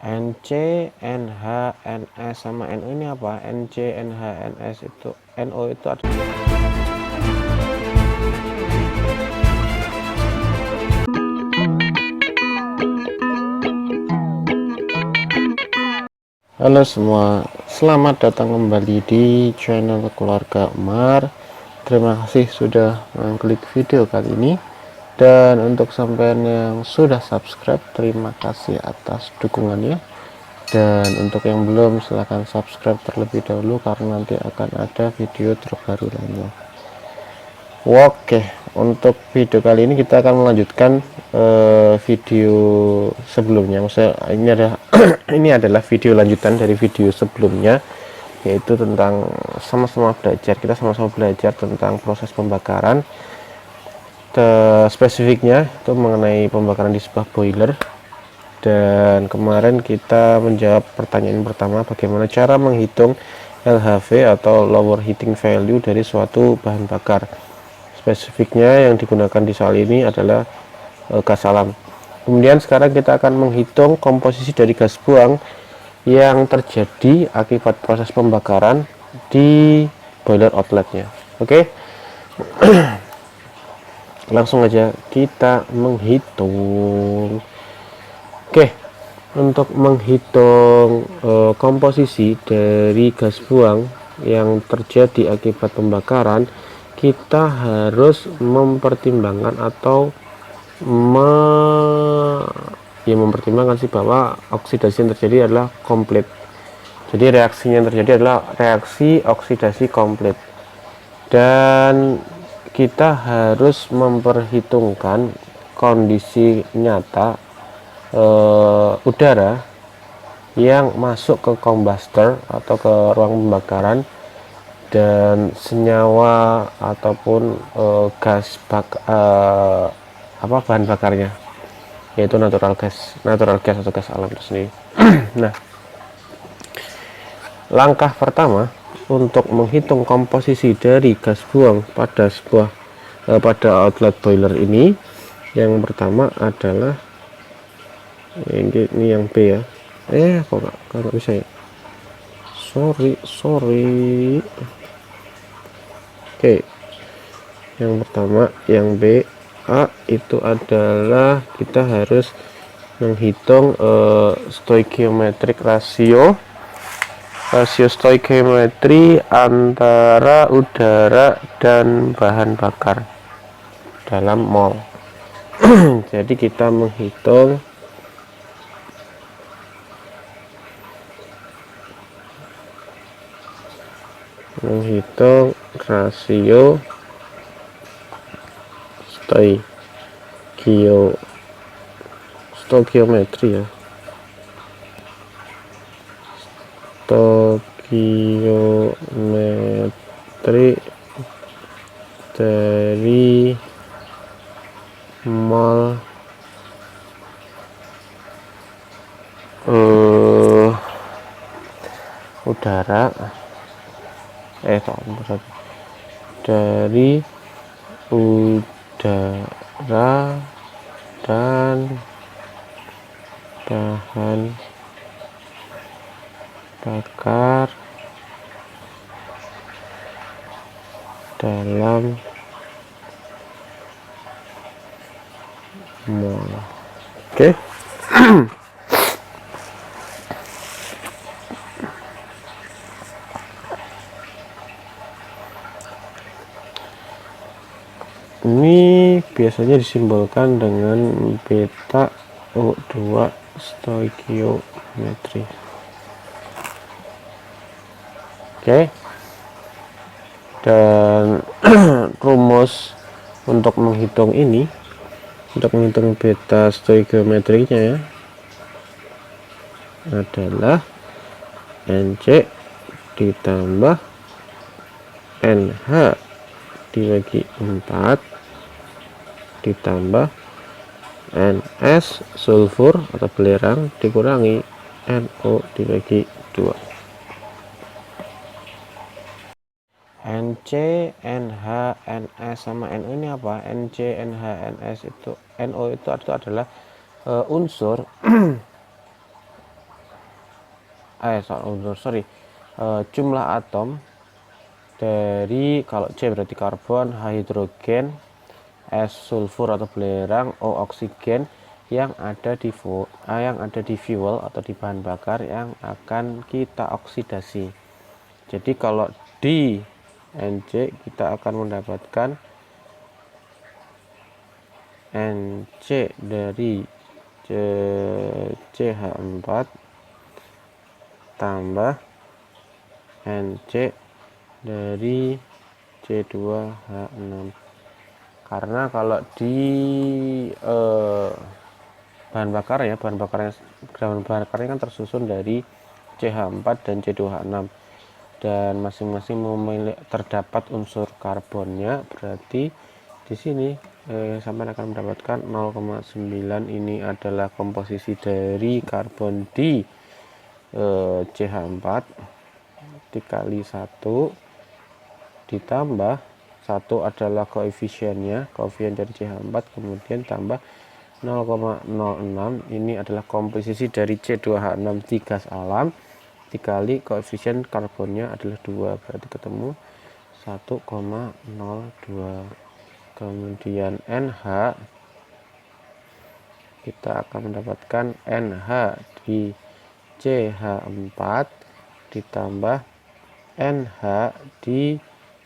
NC, NH, NS sama NO ini apa? NC, NH, NS itu, NO itu ada. Halo semua, selamat datang kembali di channel keluarga Umar. Terima kasih sudah mengklik video kali ini. Dan untuk sampean yang sudah subscribe, terima kasih atas dukungannya. Dan untuk yang belum, silahkan subscribe terlebih dahulu karena nanti akan ada video terbaru lainnya. Oke, untuk video kali ini kita akan melanjutkan video sebelumnya. Maksudnya ini adalah video lanjutan dari video sebelumnya, yaitu tentang sama-sama belajar. Kita sama-sama belajar tentang proses pembakaran. Spesifiknya itu mengenai pembakaran di sebuah boiler. Dan kemarin kita menjawab pertanyaan pertama, bagaimana cara menghitung LHV atau lower heating value dari suatu bahan bakar. Spesifiknya yang digunakan di soal ini adalah gas alam. Kemudian sekarang kita akan menghitung komposisi dari gas buang yang terjadi akibat proses pembakaran di boiler outletnya. Oke. Langsung aja kita menghitung. Oke, untuk menghitung komposisi dari gas buang yang terjadi akibat pembakaran, kita harus mempertimbangkan atau mempertimbangkan sih bahwa oksidasi yang terjadi adalah komplit. Jadi reaksinya yang terjadi adalah reaksi oksidasi komplit. Dan kita harus memperhitungkan kondisi nyata udara yang masuk ke combustor atau ke ruang pembakaran dan senyawa ataupun bahan bakarnya, yaitu natural gas atau gas alam itu sendiri. Nah, langkah pertama untuk menghitung komposisi dari gas buang pada pada outlet boiler ini, yang pertama adalah ini yang B ya. Kok nggak bisa ya? Sorry. Oke, yang pertama yang B, A itu adalah kita harus menghitung stoichiometric rasio stoichiometri antara udara dan bahan bakar dalam mol. Jadi kita menghitung rasio stoichiometri ya, stoichiometri dari mol udara dari udara dan bahan bakar dalam mol. Oke. Ini biasanya disimbolkan dengan beta O2 stoichiometri. Oke. Dan rumus untuk menghitung ini, untuk menghitung beta stoichiometrinya ya, adalah NC ditambah NH dibagi 4 ditambah NS sulfur atau belerang dikurangi NO dibagi 2. NC, NH, NS sama NO ini apa? NC, NH, NS itu, NO itu adalah unsur jumlah atom dari, kalau C berarti karbon, H hidrogen, S sulfur atau belerang, O oksigen yang ada di fuel atau di bahan bakar yang akan kita oksidasi. Jadi kalau di NC kita akan mendapatkan NC dari CH4 tambah NC dari C2H6. Karena kalau di bahan bakar ya, bahan bakarnya kan tersusun dari CH4 dan C2H6, dan masing-masing terdapat unsur karbonnya. Berarti di sini sampai akan mendapatkan 0,9. Ini adalah komposisi dari karbon di CH4 dikali 1 ditambah 1 adalah koefisiennya, koefisien dari CH4, kemudian tambah 0,06. Ini adalah komposisi dari C2H6 di gas alam dikali koefisien karbonnya adalah 2, berarti ketemu 1,02. kemudian NH kita akan mendapatkan NH di CH4 ditambah NH di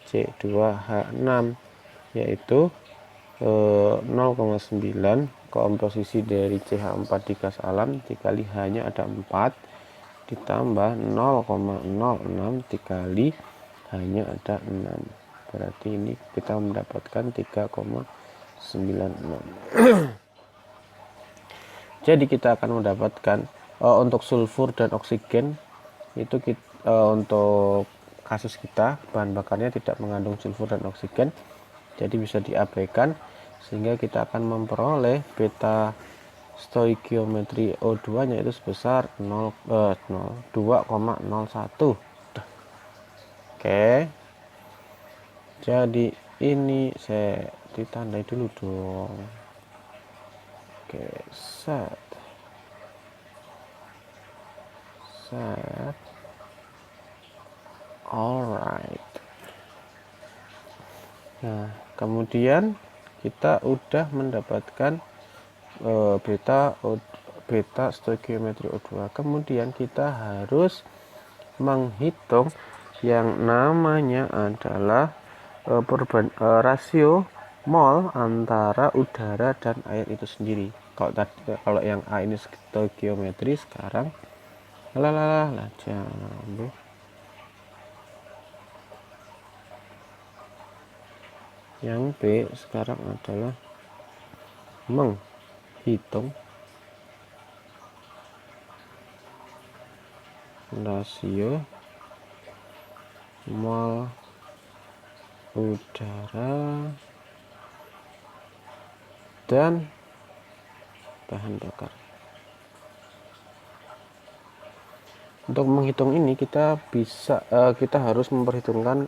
C2H6, yaitu 0,9 komposisi dari CH4 di gas alam dikali H-nya ada 4 ditambah 0,06 dikali H-nya ada 6, berarti ini kita mendapatkan 3,96. Jadi kita akan mendapatkan untuk sulfur dan oksigen itu untuk kasus kita bahan bakarnya tidak mengandung sulfur dan oksigen, jadi bisa diabaikan, sehingga kita akan memperoleh beta stoikiometri O2 nya itu sebesar 2,01. Oke, jadi ini saya ditandai dulu dong. Oke, set. Alright. Nah, kemudian kita udah mendapatkan beta stoikiometri O2. Kemudian kita harus menghitung yang namanya adalah rasio mol antara udara dan air itu sendiri. Kalau yang A ini stoikiometri, sekarang jambu. Yang B sekarang adalah menghitung rasio mol udara dan bahan bakar. Untuk menghitung ini kita harus memperhitungkan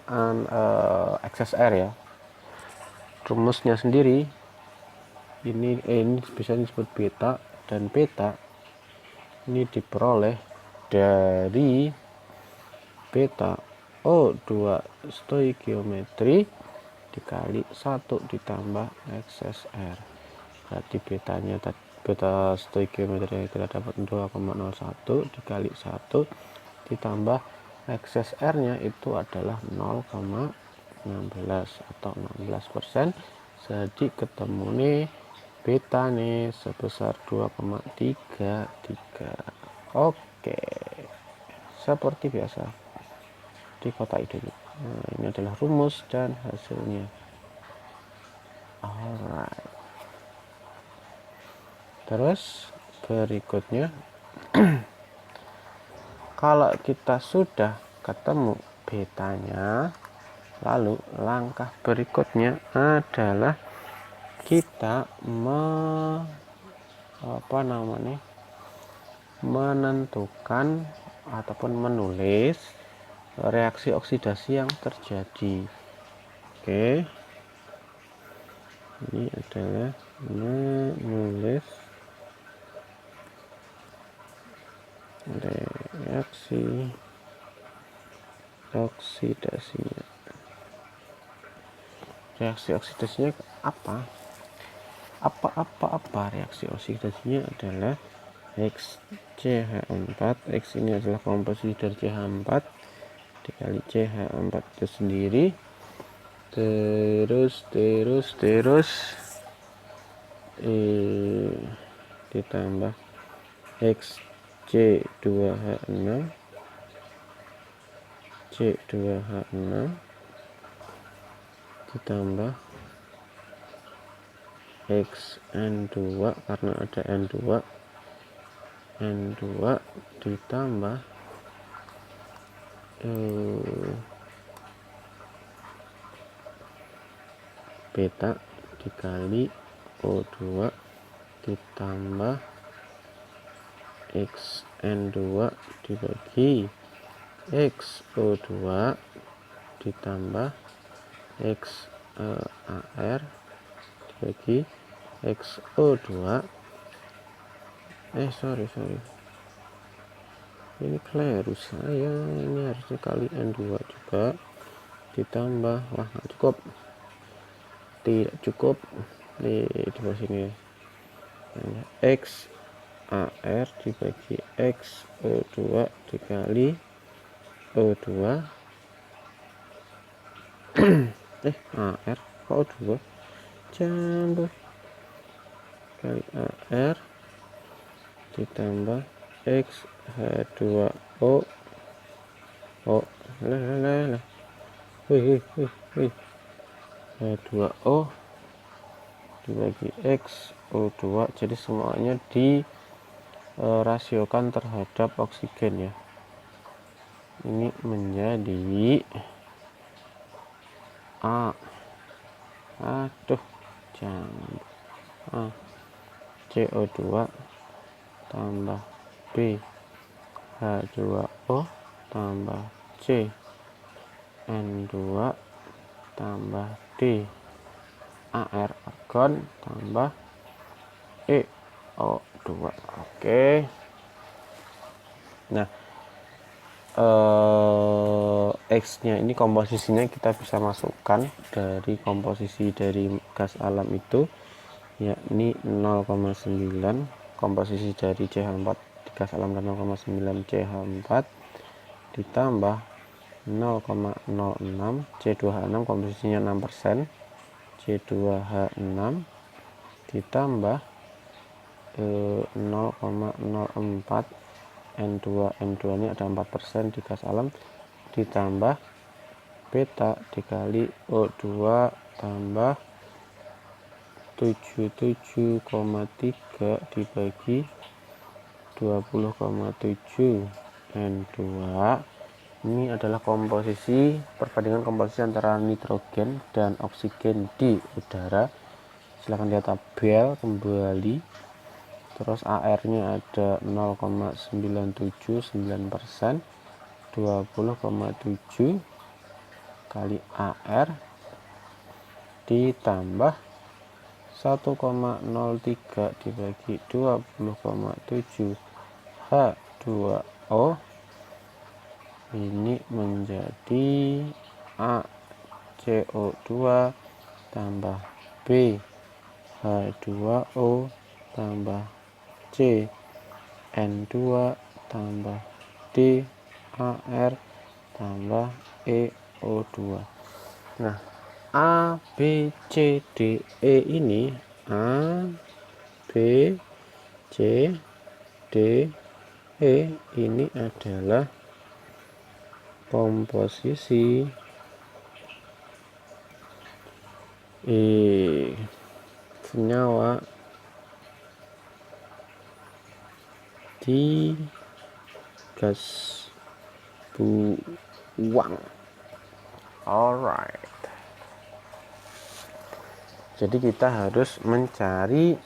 excess air ya. Rumusnya sendiri ini bisa disebut beta, dan beta ini diperoleh dari beta O2 stoikiometri dikali 1 ditambah excess air. Berarti beta stoikiometri kita dapat 2,01 dikali 1 ditambah excess air nya itu adalah 0,16 atau 16%. Jadi ketemu nih beta nih sebesar 2,33. Oke, seperti biasa di kotak dulu. Nah, ini adalah rumus dan hasilnya. Alright. Terus berikutnya kalau kita sudah ketemu betanya, lalu langkah berikutnya adalah kita menentukan ataupun menulis reaksi oksidasi yang terjadi. Oke, ini adalah menulis reaksi oksidasinya. Reaksi oksidasinya apa? Reaksi oksidasinya adalah XCH4. X ini adalah komposisi dari CH4 dikali CH4 itu sendiri, terus ditambah XC2H6 C2H6 ditambah XN2 karena ada N2 ditambah beta dikali O2 ditambah XN2 dibagi XO2 ditambah XAR dibagi XO2. Sorry ini keliru saya, ini harusnya kali N2 juga ditambah, wah nggak cukup, tidak cukup di bawah sini. XAR dibagi XO2 dikali O2 AR kok O2 campur kali AR ditambah XH2O H2O dibagi XO2, jadi semuanya dirasiokan terhadap oksigen ya. Ini menjadi A, CO2 tambah B, H2O tambah C, N2 tambah D, AR argon tambah EO2. Oke. Nah, X-nya ini komposisinya kita bisa masukkan dari komposisi dari gas alam itu, yakni 0,9 komposisi dari CH4 di gas alam dan 0,9 CH4 ditambah 0,06 C2H6 komposisinya 6% C2H6 ditambah 0,04 N2 ini ada 4% di gas alam ditambah beta dikali O2 tambah 77,3 dibagi 20,7 N2. Ini adalah komposisi, perbandingan komposisi antara nitrogen dan oksigen di udara. Silahkan lihat tabel kembali. Terus AR-nya ada 0,979%, 20,7 kali AR ditambah 1,03 dibagi 20,7 H2O, ini menjadi A CO2 tambah B H2O tambah C N2 tambah D AR tambah EO2. Nah, A B C D E ini A B C D E ini adalah komposisi senyawa di gas buang. Alright, jadi kita harus mencari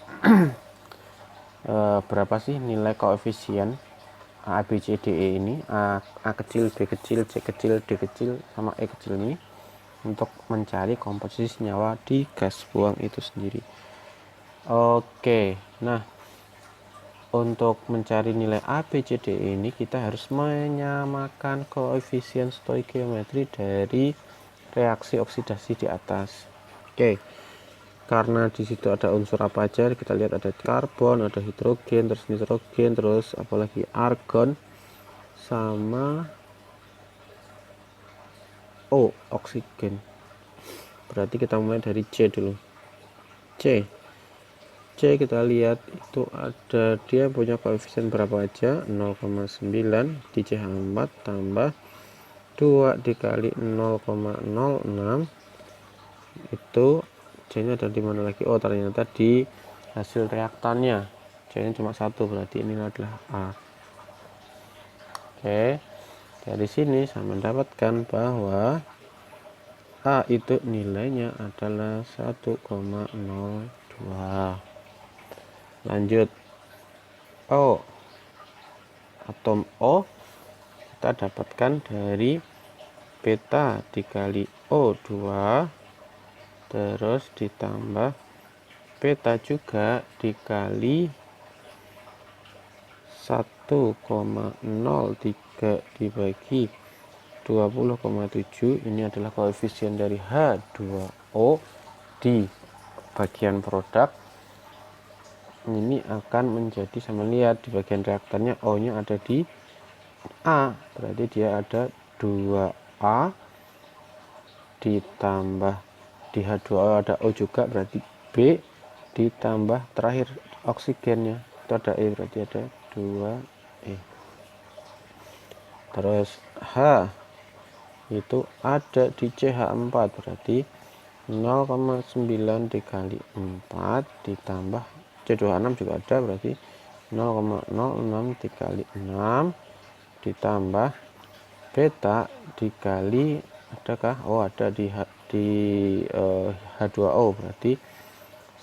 berapa sih nilai koefisien A B C D E ini, A kecil, B kecil, C kecil, D kecil, sama E kecil ini, untuk mencari komposisi senyawa di gas buang itu sendiri. Oke, nah untuk mencari nilai A, B, C, D ini kita harus menyamakan koefisien stoikiometri dari reaksi oksidasi di atas. Oke, karena di situ ada unsur apa aja, kita lihat ada karbon, ada hidrogen, terus nitrogen, terus apalagi argon sama oksigen. Berarti kita mulai dari C dulu. C kita lihat itu ada, dia punya koefisien berapa aja, 0,9 di CH4 tambah 2 dikali 0,06, itu C nya ada di mana lagi? Oh, ternyata di hasil reaktannya. C nya cuma satu, berarti ini adalah A. Oke, dari sini saya mendapatkan bahwa A itu nilainya adalah 1,02. Lanjut, atom O kita dapatkan dari beta dikali O2 terus ditambah beta juga dikali 1,03 dibagi 20,7. Ini adalah koefisien dari H2O di bagian produk. Ini akan menjadi, sama lihat di bagian reaktannya O nya ada di A, berarti dia ada 2A ditambah di H2O ada O juga, berarti B ditambah terakhir oksigennya itu ada E, berarti ada 2E. Terus H itu ada di CH4, berarti 0,9 dikali 4 ditambah C26 juga ada, berarti 0,06 dikali 6 ditambah beta dikali, adakah? Oh, ada di H2O, berarti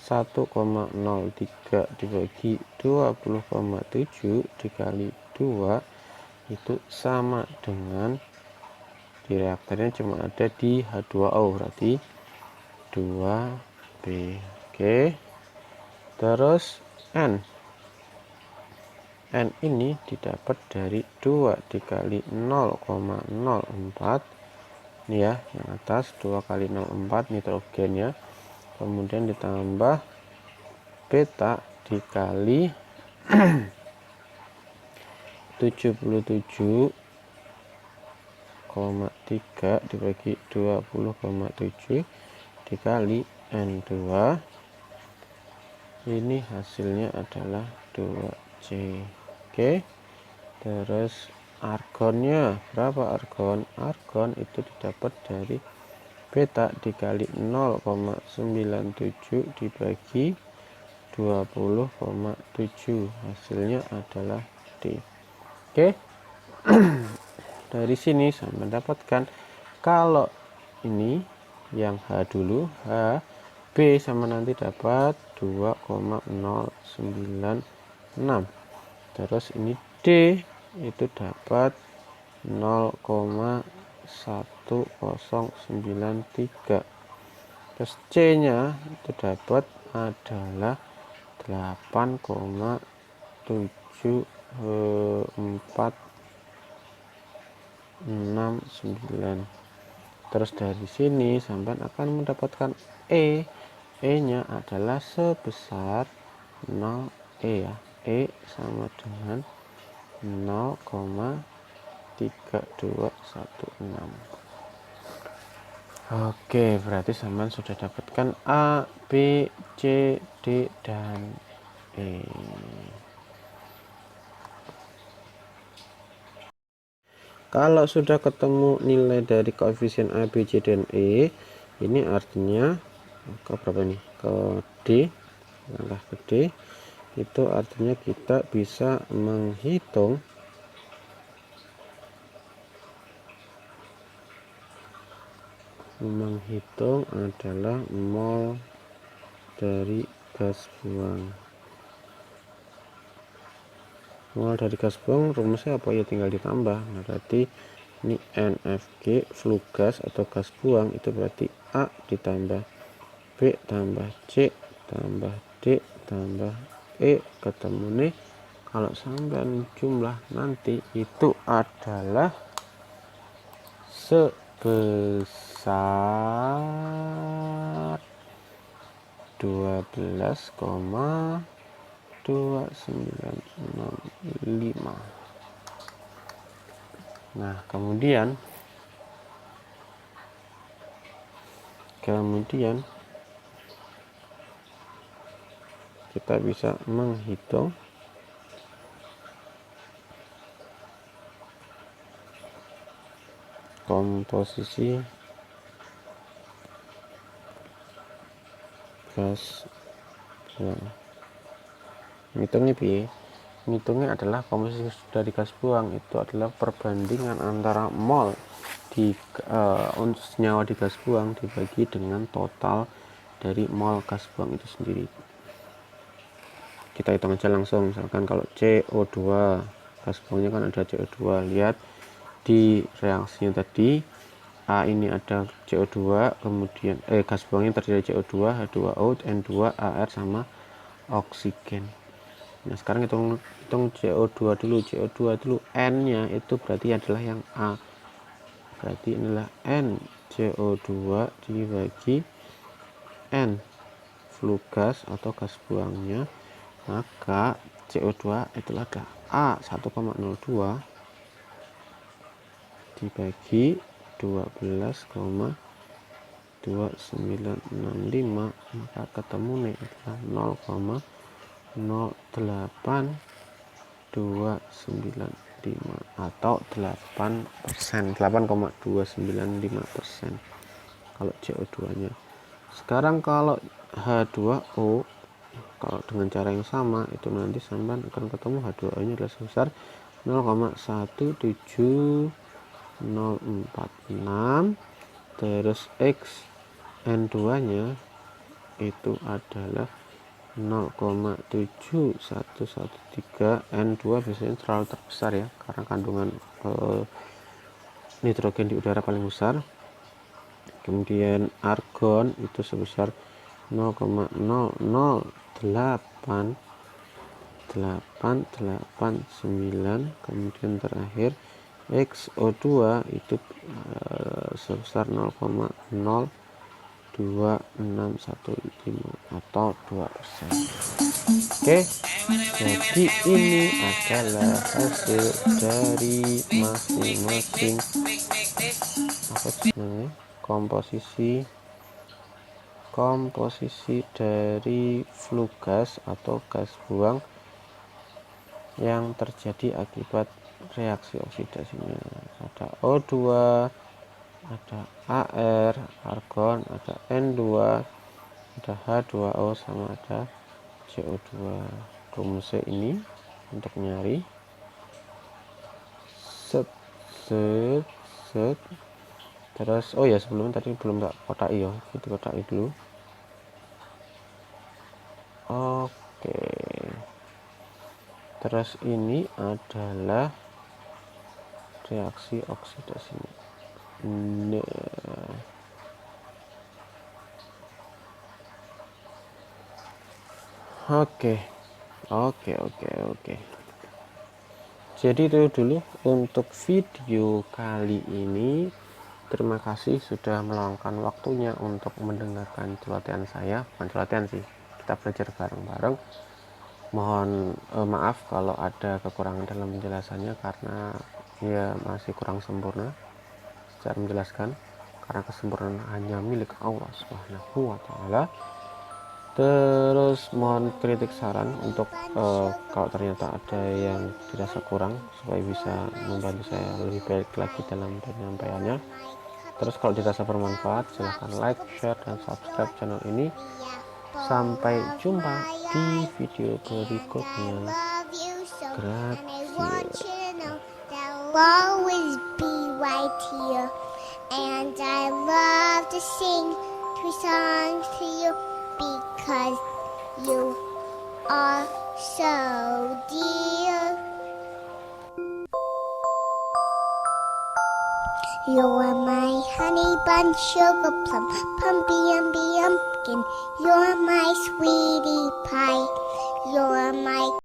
1,03 dibagi 20,7 dikali 2 itu sama dengan di reaktornya cuma ada di H2O, berarti 2B. Oke, terus N ini didapat dari 2 dikali 0,04 ini ya, yang atas 2 kali 0,4 nitrogennya, kemudian ditambah beta dikali 77,3 dibagi 20,7 dikali N2, ini hasilnya adalah 2C. Oke, terus argonnya berapa? Argon itu didapat dari beta dikali 0,97 dibagi 20,7, hasilnya adalah D. Oke, dari sini saya mendapatkan kalau ini yang H dulu, H, B sama nanti dapat 2,096, terus ini D itu dapat 0,1093, terus C nya itu dapat adalah 8,7469. Terus dari sini sampai akan mendapatkan E nya adalah sebesar 0 ya, E sama dengan 0,3216. Oke, berarti sampean sudah dapatkan A, B, C, D, dan E. Kalau sudah ketemu nilai dari koefisien A, B, C, dan E, ini artinya ke berapa ini? Ke D, langkah ke D, itu artinya kita bisa menghitung adalah mol dari gas buang. Mol dari gas buang rumusnya apa ya, tinggal ditambah. Nah, berarti ini NFG flue gas atau gas buang itu berarti A ditambah B tambah C tambah D tambah E ketemu nih kalau sampai jumlah nanti itu adalah sebesar 12,2965. Nah, kemudian kita bisa menghitung komposisi gas buang. Ngitungnya adalah komposisi dari gas buang itu adalah perbandingan antara mol di senyawa di gas buang dibagi dengan total dari mol gas buang itu sendiri. Kita hitung aja langsung. Misalkan kalau CO2, gas buangnya kan ada CO2, lihat di reaksinya tadi, A ini ada CO2, kemudian gas buangnya terdiri dari CO2, H2O, N2, AR sama oksigen. Nah, sekarang hitung CO2 dulu. N nya itu berarti adalah yang A, berarti inilah N CO2 dibagi N flue gas atau gas buangnya, maka CO2 itulah A 1,02 dibagi 12,2965, maka ketemu nih adalah 0,08295 atau 8,295% kalau CO2 nya. Sekarang kalau H2O, kalau dengan cara yang sama itu nanti sampai akan ketemu H2O nya adalah sebesar 0,17046, terus X N2 nya itu adalah 0,7113. N2 biasanya terlalu terbesar ya, karena kandungan nitrogen di udara paling besar. Kemudian argon itu sebesar 0,00889. Kemudian terakhir XO2 itu sebesar 0,02615 atau 2%. Oke, jadi ini adalah hasil dari masing-masing komposisi dari flue gas atau gas buang yang terjadi akibat reaksi oksidasinya. Ada O2, ada AR, argon, ada N2, ada H2O, sama ada CO2. Rumusnya ini untuk nyari terus, oh ya, sebelumnya tadi belum tak kotai ya, itu kotai dulu. Oke, terus ini adalah reaksi oksidasinya. Oke. Jadi itu dulu untuk video kali ini. Terima kasih sudah meluangkan waktunya untuk mendengarkan celotehan saya. Bukan celotehan sih, kita belajar bareng-bareng. Mohon maaf kalau ada kekurangan dalam penjelasannya, karena ya masih kurang sempurna secara menjelaskan, karena kesempurnaan hanya milik Allah Subhanahu wa Ta'ala. Terus mohon kritik saran untuk kalau ternyata ada yang dirasa kurang, supaya bisa membantu saya lebih baik lagi dalam penyampaiannya. Terus kalau dirasa bermanfaat, silahkan like, share, dan subscribe channel ini. Sampai jumpa di video berikutnya. Gracias. Always be right here, and I love to sing two songs to you because you are so dear. You are my honey bun, sugar plum, pumpy umby umpkin. You're my sweetie pie. You're my